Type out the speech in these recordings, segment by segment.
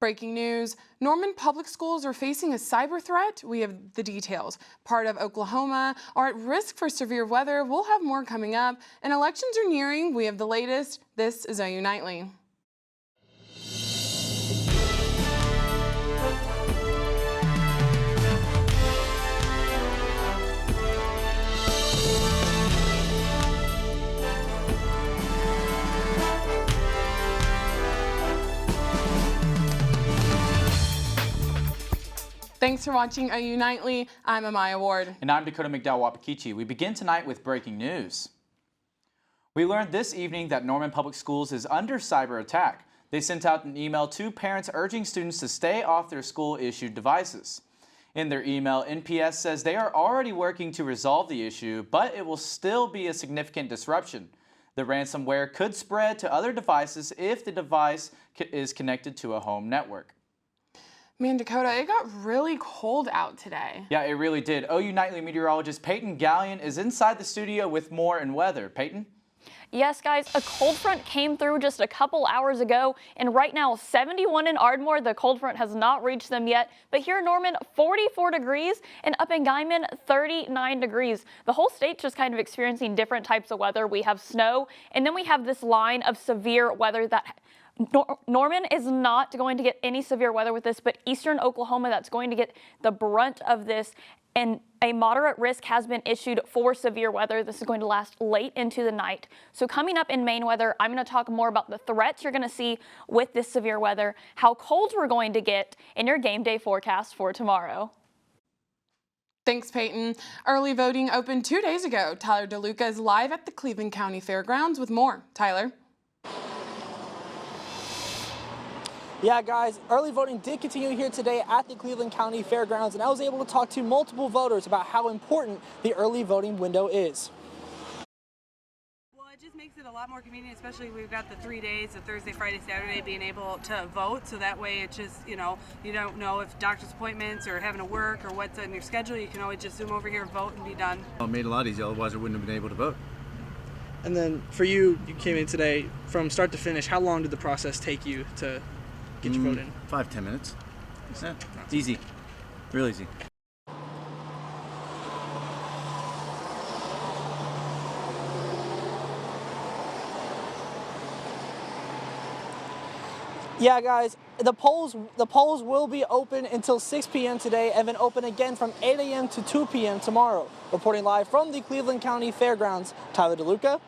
Breaking news, Norman public schools are facing a cyber threat. We have the details. Part of Oklahoma are at risk for severe weather. We'll have more coming up. And elections are nearing. We have the latest. This is OU Nightly. Thanks for watching OU Nightly. I'm Amaya Ward. And I'm Dacoda McDowell-Wahpekeche. We begin tonight with breaking news. We learned this evening that Norman Public Schools is under cyber attack. They sent out an email to parents urging students to stay off their school-issued devices. In their email, NPS says they are already working to resolve the issue, but it will still be a significant disruption. The ransomware could spread to other devices if the device is connected to a home network. Man, Dacoda, it got really cold out today. Yeah, it really did. OU Nightly meteorologist Peyton Galyean is inside the studio with more and weather. Peyton? Yes, guys, a cold front came through just a couple hours ago, and right now 71 in Ardmore. The cold front has not reached them yet, but here in Norman, 44 degrees, and up in Galyean, 39 degrees. The whole state's just kind of experiencing different types of weather. We have snow, and then we have this line of severe weather that Norman is not going to get any severe weather with this, but eastern Oklahoma, that's going to get the brunt of this, and a moderate risk has been issued for severe weather. This is going to last late into the night. So coming up in main weather, I'm going to talk more about the threats you're going to see with this severe weather, how cold we're going to get, in your game day forecast for tomorrow. Thanks, Peyton. Early voting opened 2 days ago. Tyler DeLuca is live at the Cleveland County Fairgrounds with more. Tyler? Yeah, guys, early voting did continue here today at the Cleveland County Fairgrounds, and I was able to talk to multiple voters about how important the early voting window is. Well, it just makes it a lot more convenient, especially we've got the 3 days, the Thursday, Friday, Saturday, being able to vote, so that way it just, you don't know if doctor's appointments or having to work or what's on your schedule. You can always just zoom over here, vote, and be done. Well, it made it a lot easier, otherwise I wouldn't have been able to vote. And then for you, you came in today from start to finish. How long did the process take you to get your vote in? 5-10 minutes. Yeah, easy. Real easy. Yeah, guys, the polls will be open until 6 p.m. today and then open again from 8 a.m. to 2 p.m. tomorrow. Reporting live from the Cleveland County Fairgrounds, Tyler DeLuca,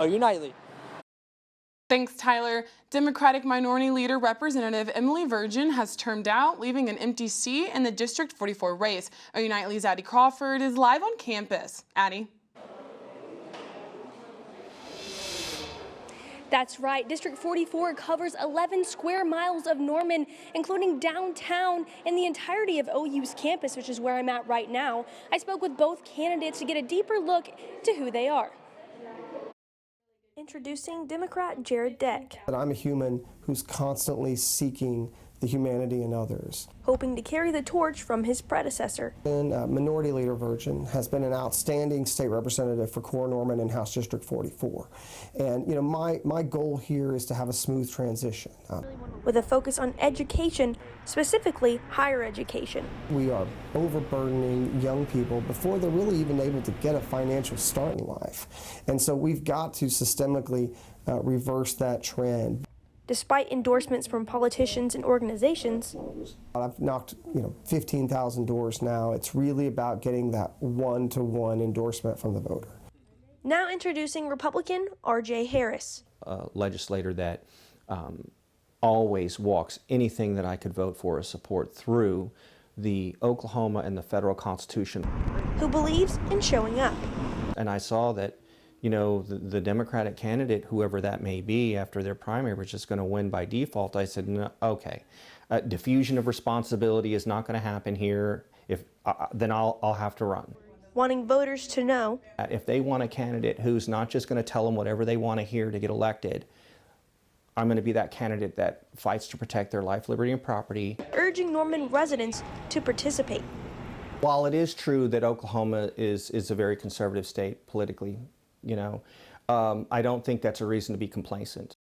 OU Nightly. Thanks, Tyler. Democratic Minority Leader Representative Emily Virgin has termed out, leaving an empty seat in the District 44 race. OU Nightly's Addie Crawford is live on campus. Addie? That's right. District 44 covers 11 square miles of Norman, including downtown and the entirety of OU's campus, which is where I'm at right now. I spoke with both candidates to get a deeper look to who they are. Introducing Democrat Jared Deck. I'm a human who's constantly seeking the humanity in others. Hoping to carry the torch from his predecessor. And Minority Leader Virgin has been an outstanding state representative for Core Norman and House District 44. And my goal here is to have a smooth transition. With a focus on education, specifically higher education. We are overburdening young people before they're really even able to get a financial start in life. And so we've got to systemically reverse that trend. Despite endorsements from politicians and organizations. I've knocked 15,000 doors now. It's really about getting that one-to-one endorsement from the voter. Now introducing Republican R.J. Harris. A legislator that always walks anything that I could vote for or support through the Oklahoma and the federal Constitution. Who believes in showing up. And I saw that the Democratic candidate, whoever that may be, after their primary was just going to win by default. I said, no, okay, diffusion of responsibility is not going to happen here. Then I'll have to run. Wanting voters to know. If they want a candidate who's not just going to tell them whatever they want to hear to get elected, I'm going to be that candidate that fights to protect their life, liberty, and property. Urging Norman residents to participate. While it is true that Oklahoma is a very conservative state politically, I don't think that's a reason to be complacent.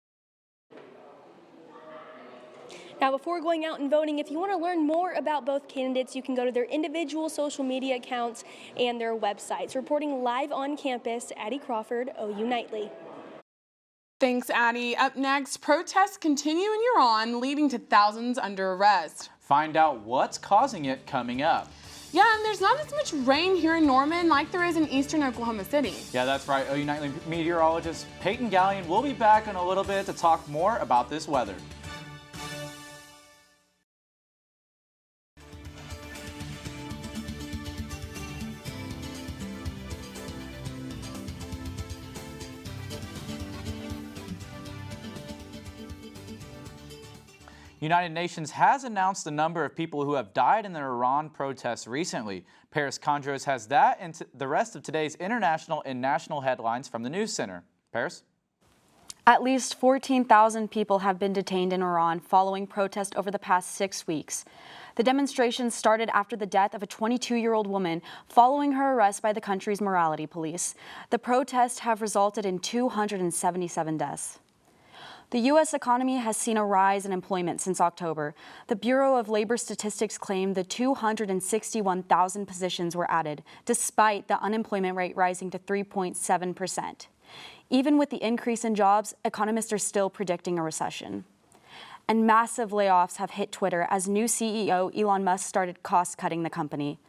Now, before going out and voting, if you want to learn more about both candidates, you can go to their individual social media accounts and their websites. Reporting live on campus, Addie Crawford, OU Nightly. Thanks, Addie. Up next, protests continue in Huron, leading to thousands under arrest. Find out what's causing it coming up. Yeah, and there's not as much rain here in Norman like there is in eastern Oklahoma City. Yeah, that's right. OU Nightly meteorologist Peyton Galyean will be back in a little bit to talk more about this weather. United Nations has announced the number of people who have died in the Iran protests recently. Paris Khandros has that and the rest of today's international and national headlines from the News Center. Paris? At least 14,000 people have been detained in Iran following protest over the past 6 weeks. The demonstrations started after the death of a 22-year-old woman following her arrest by the country's morality police. The protests have resulted in 277 deaths. The U.S. economy has seen a rise in employment since October. The Bureau of Labor Statistics claimed that 261,000 positions were added, despite the unemployment rate rising to 3.7%. Even with the increase in jobs, economists are still predicting a recession. And massive layoffs have hit Twitter as new CEO Elon Musk started cost-cutting the company.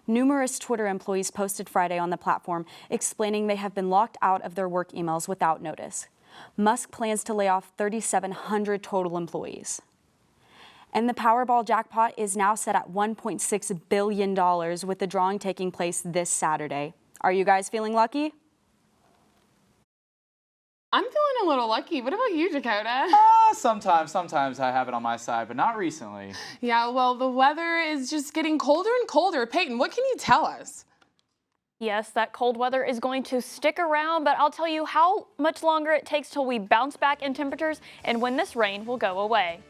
Numerous Twitter employees posted Friday on the platform explaining they have been locked out of their work emails without notice. Musk plans to lay off 3,700 total employees. And the Powerball jackpot is now set at $1.6 billion, with the drawing taking place this Saturday. Are you guys feeling lucky? I'm feeling a little lucky. What about you, Dacoda? Sometimes I have it on my side, but not recently. Yeah, well, the weather is just getting colder and colder. Peyton, what can you tell us? Yes, that cold weather is going to stick around, but I'll tell you how much longer it takes till we bounce back in temperatures and when this rain will go away.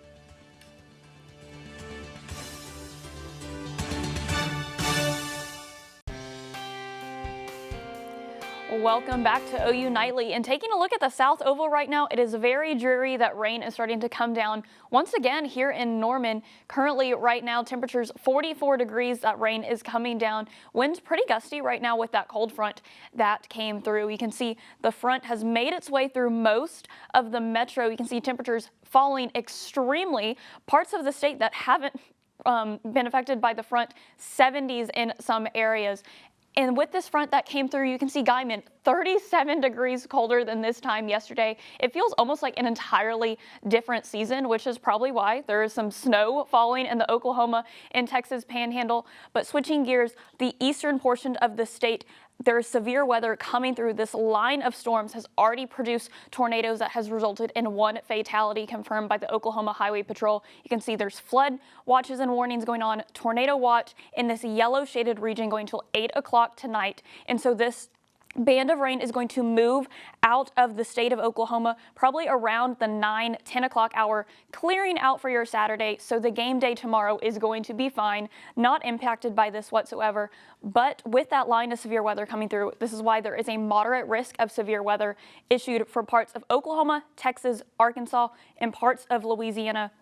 Welcome back to OU Nightly, and taking a look at the South Oval right now, it is very dreary that rain is starting to come down once again here in Norman. Currently right now temperatures 44 degrees, that rain is coming down. Winds pretty gusty right now with that cold front that came through. You can see the front has made its way through most of the metro. You can see temperatures falling extremely. Parts of the state that haven't been affected by the front, 70s in some areas. And with this front that came through, you can see Galyean 37 degrees colder than this time yesterday. It feels almost like an entirely different season, which is probably why there is some snow falling in the Oklahoma and Texas panhandle. But switching gears, the eastern portion of the state, there is severe weather coming through. This line of storms has already produced tornadoes that has resulted in one fatality confirmed by the Oklahoma Highway Patrol. You can see there's flood watches and warnings going on, tornado watch in this yellow shaded region going till 8 o'clock tonight. And so this band of rain is going to move out of the state of Oklahoma probably around the 9-10 o'clock hour, clearing out for your Saturday. So the game day tomorrow is going to be fine, not impacted by this whatsoever. But with that line of severe weather coming through, this is why there is a moderate risk of severe weather issued for parts of Oklahoma, Texas, Arkansas, and parts of Louisiana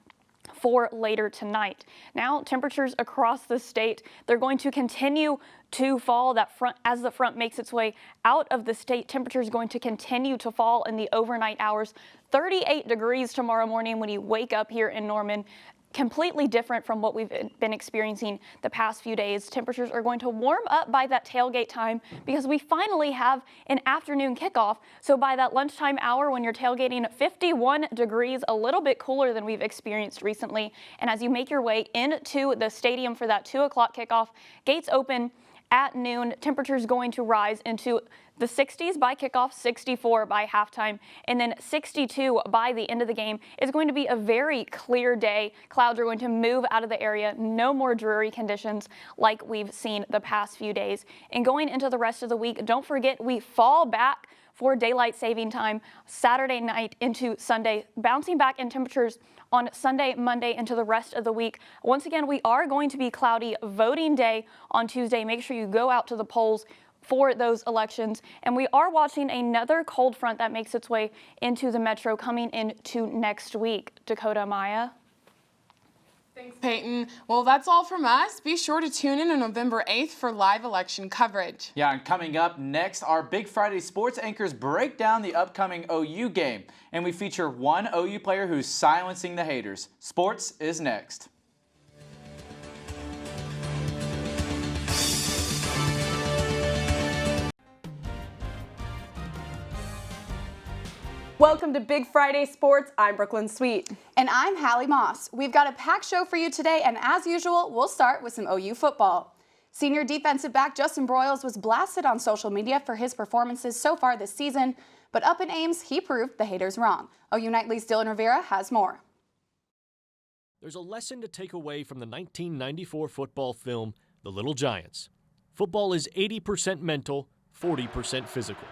for later tonight. Now, temperatures across the state, they're going to continue to fall. That front, as the front makes its way out of the state, temperature is going to continue to fall in the overnight hours. 38 degrees tomorrow morning when you wake up here in Norman. Completely different from what we've been experiencing the past few days. Temperatures are going to warm up by that tailgate time because we finally have an afternoon kickoff. So by that lunchtime hour when you're tailgating, 51 degrees, a little bit cooler than we've experienced recently. And as you make your way into the stadium for that 2 o'clock kickoff, gates open at noon. Temperatures going to rise into the 60s by kickoff, 64 by halftime, and then 62 by the end of the game. Is going to be a very clear day. Clouds are going to move out of the area. No more dreary conditions like we've seen the past few days. And going into the rest of the week, don't forget we fall back for daylight saving time Saturday night into Sunday, bouncing back in temperatures on Sunday, Monday, into the rest of the week. Once again, we are going to be cloudy. Voting day on Tuesday. Make sure you go out to the polls for those elections. And we are watching another cold front that makes its way into the metro coming into next week. Dacoda, Amaya. Thanks, Peyton. Well, that's all from us. Be sure to tune in on November 8th for live election coverage. Yeah, and coming up next, our Big Friday sports anchors break down the upcoming OU game. And we feature one OU player who's silencing the haters. Sports is next. Welcome to Big Friday Sports. I'm Brooklyn Sweet. And I'm Hallie Moss. We've got a packed show for you today, and as usual, we'll start with some OU football. Senior defensive back Justin Broyles was blasted on social media for his performances so far this season, but up in Ames, he proved the haters wrong. OU Nightly's Dylan Rivera has more. There's a lesson to take away from the 1994 football film, The Little Giants. Football is 80% mental, 40% physical.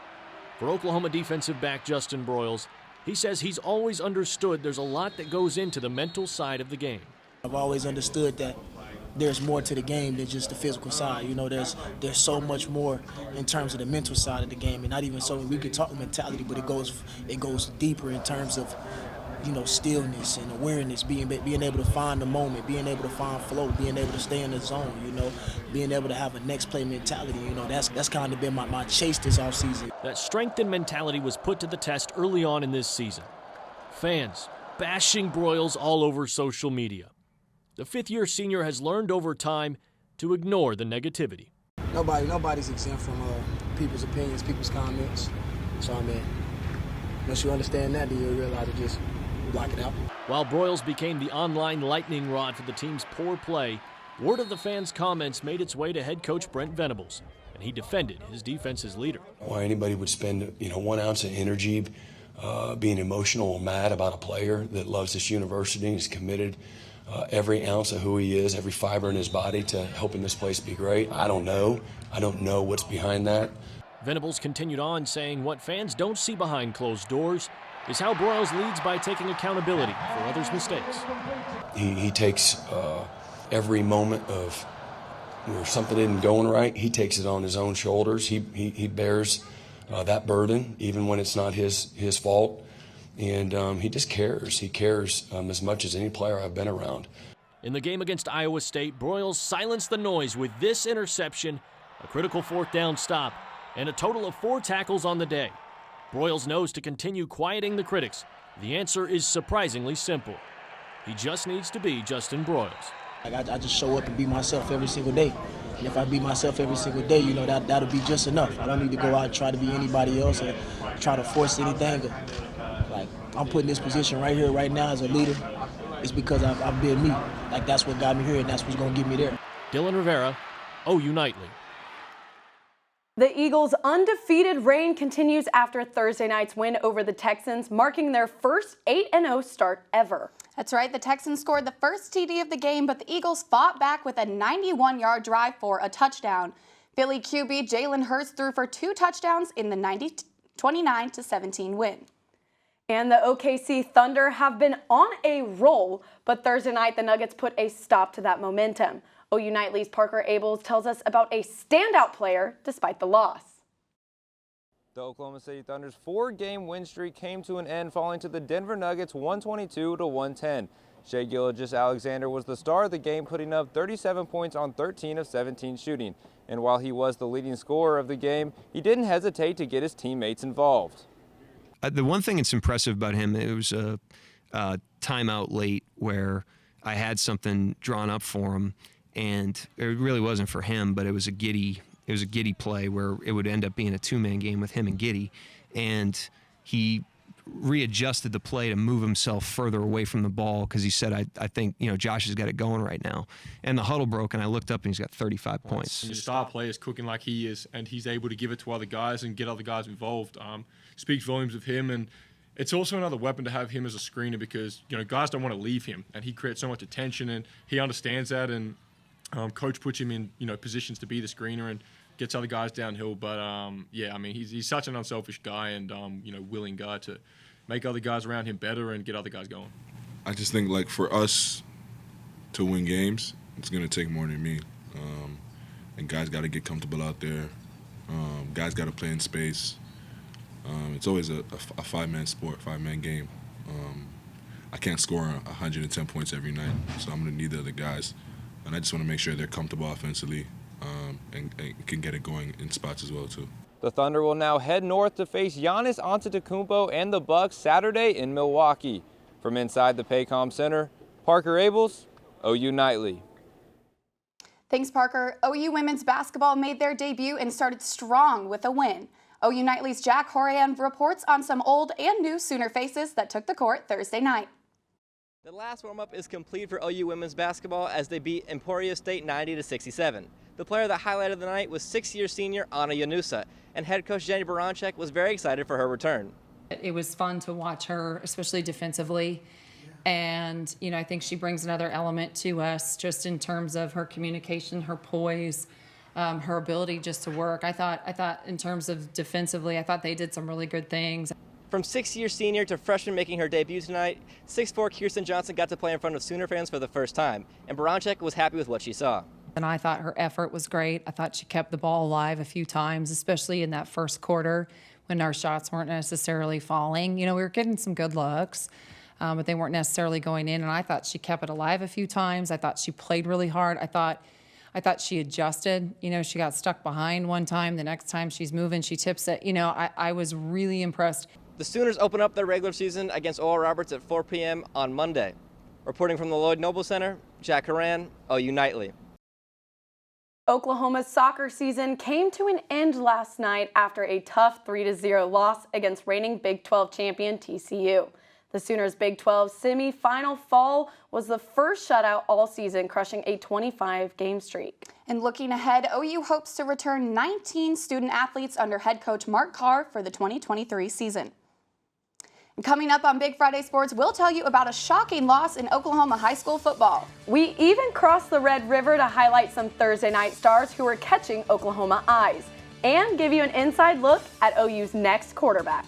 For Oklahoma defensive back Justin Broyles, he says he's always understood there's a lot that goes into the mental side of the game. I've always understood that there's more to the game than just the physical side. You know, there's so much more in terms of the mental side of the game, and not even so we could talk mentality, but it goes deeper in terms of, you know, stillness and awareness, being able to find the moment, being able to find flow, being able to stay in the zone, you know, being able to have a next play mentality. You know, that's kind of been my chase this offseason. That strength and mentality was put to the test early on in this season. Fans bashing Broyles all over social media. The fifth-year senior has learned over time to ignore the negativity. Nobody's exempt from people's opinions, people's comments. So, I mean, once you understand that, then you'll realize to just block it out. While Broyles became the online lightning rod for the team's poor play, word of the fans' comments made its way to head coach Brent Venables, and he defended his defense's leader. Why anybody would spend 1 ounce of energy being emotional or mad about a player that loves this university and is committed every ounce of who he is, every fiber in his body to helping this place be great. I don't know. I don't know what's behind that. Venables continued on, saying what fans don't see behind closed doors is how Broyles leads by taking accountability for others' mistakes. He takes every moment of where something isn't going right, he takes it on his own shoulders. He bears that burden, even when it's not his fault. And he just cares. He cares as much as any player I've been around. In the game against Iowa State, Broyles silenced the noise with this interception, a critical fourth down stop, and a total of 4 tackles on the day. Broyles knows to continue quieting the critics. The answer is surprisingly simple. He just needs to be Justin Broyles. I just show up and be myself every single day. And if I be myself every single day, you know, that'll be just enough. I don't need to go out and try to be anybody else or try to force anything. Like, I'm put in this position right here, right now as a leader. It's because I've been me. Like, that's what got me here, and that's what's going to get me there. Dylan Rivera, OU Nightly. The Eagles' undefeated reign continues after Thursday night's win over the Texans, marking their first 8-0 start ever. That's right, the Texans scored the first TD of the game, but the Eagles fought back with a 91-yard drive for a touchdown. Philly QB Jalen Hurts threw for 2 touchdowns in the 29-17 win. And the OKC Thunder have been on a roll, but Thursday night the Nuggets put a stop to that momentum. OU Nightly's Parker Abels tells us about a standout player despite the loss. The Oklahoma City Thunder's 4-game win streak came to an end, falling to the Denver Nuggets 122-110. Shai Gilgeous-Alexander was the star of the game, putting up 37 points on 13 of 17 shooting. And while he was the leading scorer of the game, he didn't hesitate to get his teammates involved. The one thing that's impressive about him, it was a timeout late where I had something drawn up for him, and it really wasn't for him, but it was a Giddey play where it would end up being a 2-man game with him and Giddey, and he readjusted the play to move himself further away from the ball because he said, I think, Josh has got it going right now. And the huddle broke, and I looked up, and he's got 35 points. Your star player is cooking like he is, and he's able to give it to other guys and get other guys involved. Speaks volumes of him, and it's also another weapon to have him as a screener because, guys don't want to leave him, and he creates so much attention, and he understands that, and coach puts him in, positions to be the screener and gets other guys downhill. But, he's such an unselfish guy and, willing guy to make other guys around him better and get other guys going. I just think, for us to win games, it's going to take more than me. And guys got to get comfortable out there. Guys got to play in space. It's always a 5-man sport, 5-man game. I can't score 110 points every night, so I'm going to need the other guys. And I just want to make sure they're comfortable offensively and can get it going in spots as well, too. The Thunder will now head north to face Giannis Antetokounmpo and the Bucks Saturday in Milwaukee. From inside the Paycom Center, Parker Abels, OU Nightly. Thanks, Parker. OU women's basketball made their debut and started strong with a win. OU Nightly's Jack Horan reports on some old and new Sooner faces that took the court Thursday night. The last warm-up is complete for OU women's basketball as they beat Emporia State 90-67. The player that highlighted the night was 6-year senior Anna Yanusa, and head coach Jenny Baranchek was very excited for her return. It was fun to watch her, especially defensively. And, you know, I think she brings another element to us just in terms of her communication, her poise, her ability just to work. I thought in terms of defensively, I thought they did some really good things. From 6-year senior to freshman making her debut tonight, 6'4" Kirsten Johnson got to play in front of Sooner fans for the first time, and Baranchek was happy with what she saw. And I thought her effort was great. I thought she kept the ball alive a few times, especially in that first quarter when our shots weren't necessarily falling. You know, we were getting some good looks, but they weren't necessarily going in, and I thought she kept it alive a few times. I thought she played really hard. I thought she adjusted. You know, she got stuck behind one time. The next time she's moving, she tips it. You know, I was really impressed. The Sooners open up their regular season against Oral Roberts at 4 p.m. on Monday. Reporting from the Lloyd Noble Center, Jack Horan, OU Nightly. Oklahoma's soccer season came to an end last night after a tough 3-0 loss against reigning Big 12 champion TCU. The Sooners' Big 12 semi-final fall was the first shutout all season, crushing a 25-game streak. And looking ahead, OU hopes to return 19 student athletes under head coach Mark Carr for the 2023 season. And coming up on Big Friday Sports, we'll tell you about a shocking loss in Oklahoma high school football. We even crossed the Red River to highlight some Thursday night stars who are catching Oklahoma eyes and give you an inside look at OU's next quarterback.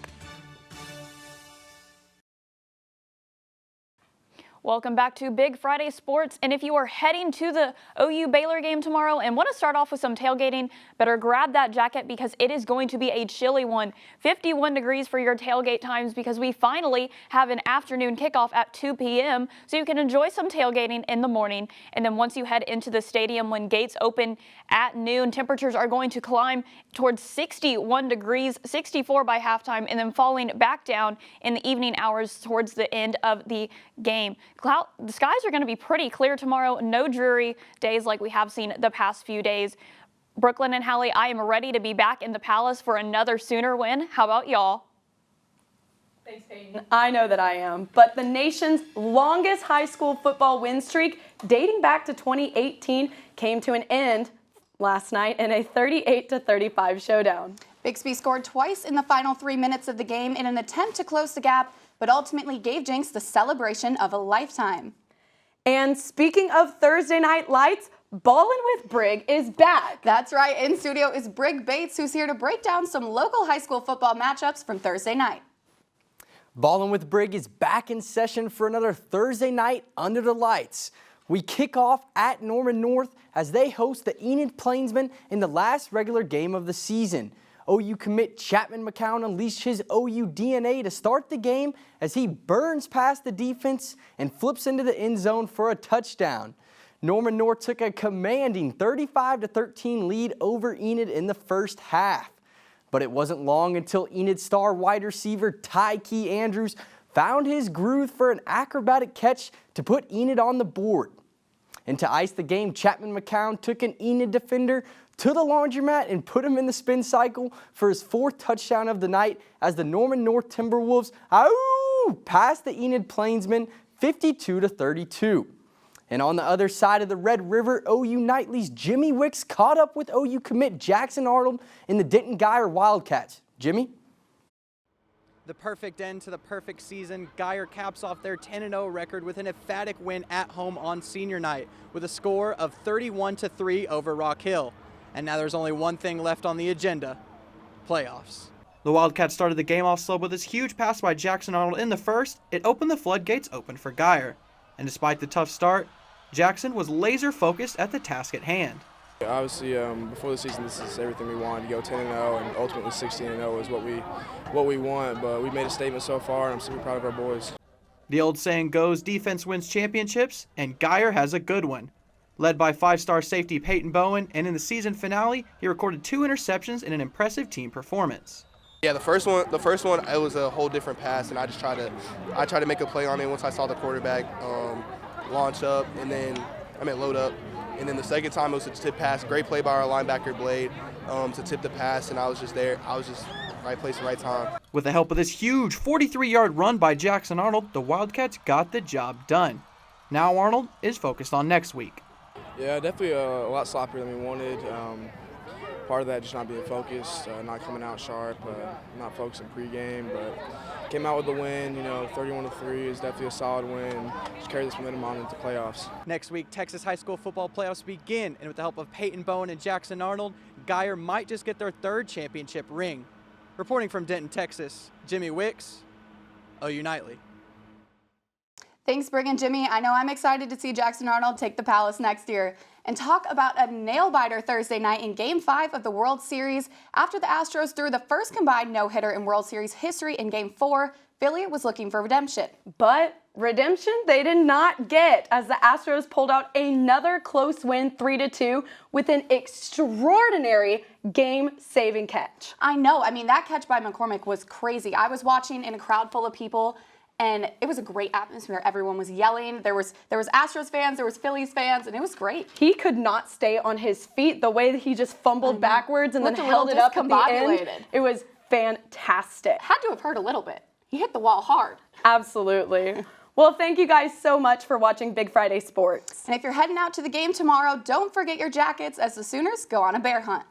Welcome back to Big Friday Sports, and if you are heading to the OU Baylor game tomorrow and want to start off with some tailgating, better grab that jacket because it is going to be a chilly one. 51 degrees for your tailgate times because we finally have an afternoon kickoff at 2 p.m. so you can enjoy some tailgating in the morning, and then once you head into the stadium when gates open at noon, temperatures are going to climb towards 61 degrees, 64 by halftime, and then falling back down in the evening hours towards the end of the game. The skies are going to be pretty clear tomorrow. No dreary days like we have seen the past few days. Brooklyn and Hallie, I am ready to be back in the Palace for another Sooner win. How about y'all? Thanks, Peyton. I know that I am. But the nation's longest high school football win streak, dating back to 2018, came to an end last night in a 38-35 showdown. Bixby scored twice in the final 3 minutes of the game in an attempt to close the gap, but ultimately gave Jinx the celebration of a lifetime. And speaking of Thursday night lights, Ballin' with Brigg is back. That's right. In studio is Brigg Bates, who's here to break down some local high school football matchups from Thursday night. Ballin' with Brigg is back in session for another Thursday night under the lights. We kick off at Norman North as they host the Enid Plainsmen in the last regular game of the season. OU commit Chapman McCown unleashed his OU DNA to start the game as he burns past the defense and flips into the end zone for a touchdown. Norman North took a commanding 35-13 lead over Enid in the first half. But it wasn't long until Enid star wide receiver Tyke Andrews found his groove for an acrobatic catch to put Enid on the board. And to ice the game, Chapman McCown took an Enid defender to the laundromat and put him in the spin cycle for his fourth touchdown of the night as the Norman North Timberwolves passed the Enid Plainsmen 52-32. And on the other side of the Red River, OU Nightly's Jimmy Wicks caught up with OU commit Jackson Arnold in the Denton Geyer Wildcats. Jimmy? The perfect end to the perfect season. Geyer caps off their 10-0 record with an emphatic win at home on senior night with a score of 31-3 over Rock Hill. And now there's only one thing left on the agenda, playoffs. The Wildcats started the game off slow with this huge pass by Jackson Arnold in the first. It opened the floodgates open for Geyer. And despite the tough start, Jackson was laser focused at the task at hand. Obviously, before the season, this is everything we wanted, to go 10-0 and ultimately 16-0 is what we want. But we made a statement so far, and I'm super proud of our boys. The old saying goes, defense wins championships, and Guyer has a good one. Led by 5-star safety Peyton Bowen, and in the season finale, he recorded 2 interceptions in an impressive team performance. Yeah, the first one, it was a whole different pass, and I tried to make a play on it once I saw the quarterback launch up, and then load up, and then the second time it was a tip pass. Great play by our linebacker Blade to tip the pass, and I was just there. I was just right place, right time. With the help of this huge 43-yard run by Jackson Arnold, the Wildcats got the job done. Now Arnold is focused on next week. Yeah, definitely a lot sloppier than we wanted. Part of that just not being focused, not coming out sharp, not focusing pregame, but came out with the win. 31-3 is definitely a solid win. Just carry this momentum on into playoffs. Next week, Texas high school football playoffs begin, and with the help of Peyton Bowen and Jackson Arnold, Guyer might just get their 3rd championship ring. Reporting from Denton, Texas, Jimmy Wicks, OU Nightly. Thanks, Brigg and Jimmy. I know I'm excited to see Jackson Arnold take the Palace next year. And talk about a nail-biter Thursday night in Game 5 of the World Series. After the Astros threw the first combined no-hitter in World Series history in Game 4, Philly was looking for redemption. But redemption they did not get, as the Astros pulled out another close win 3-2 with an extraordinary game-saving catch. I know. That catch by McCormick was crazy. I was watching in a crowd full of people, and it was a great atmosphere. Everyone was yelling. There was Astros fans, there was Phillies fans, and it was great. He could not stay on his feet. The way that he just fumbled backwards and then held it up at the end. It was fantastic. Had to have hurt a little bit. He hit the wall hard. Absolutely. Well, thank you guys so much for watching Big Friday Sports. And if you're heading out to the game tomorrow, don't forget your jackets as the Sooners go on a bear hunt.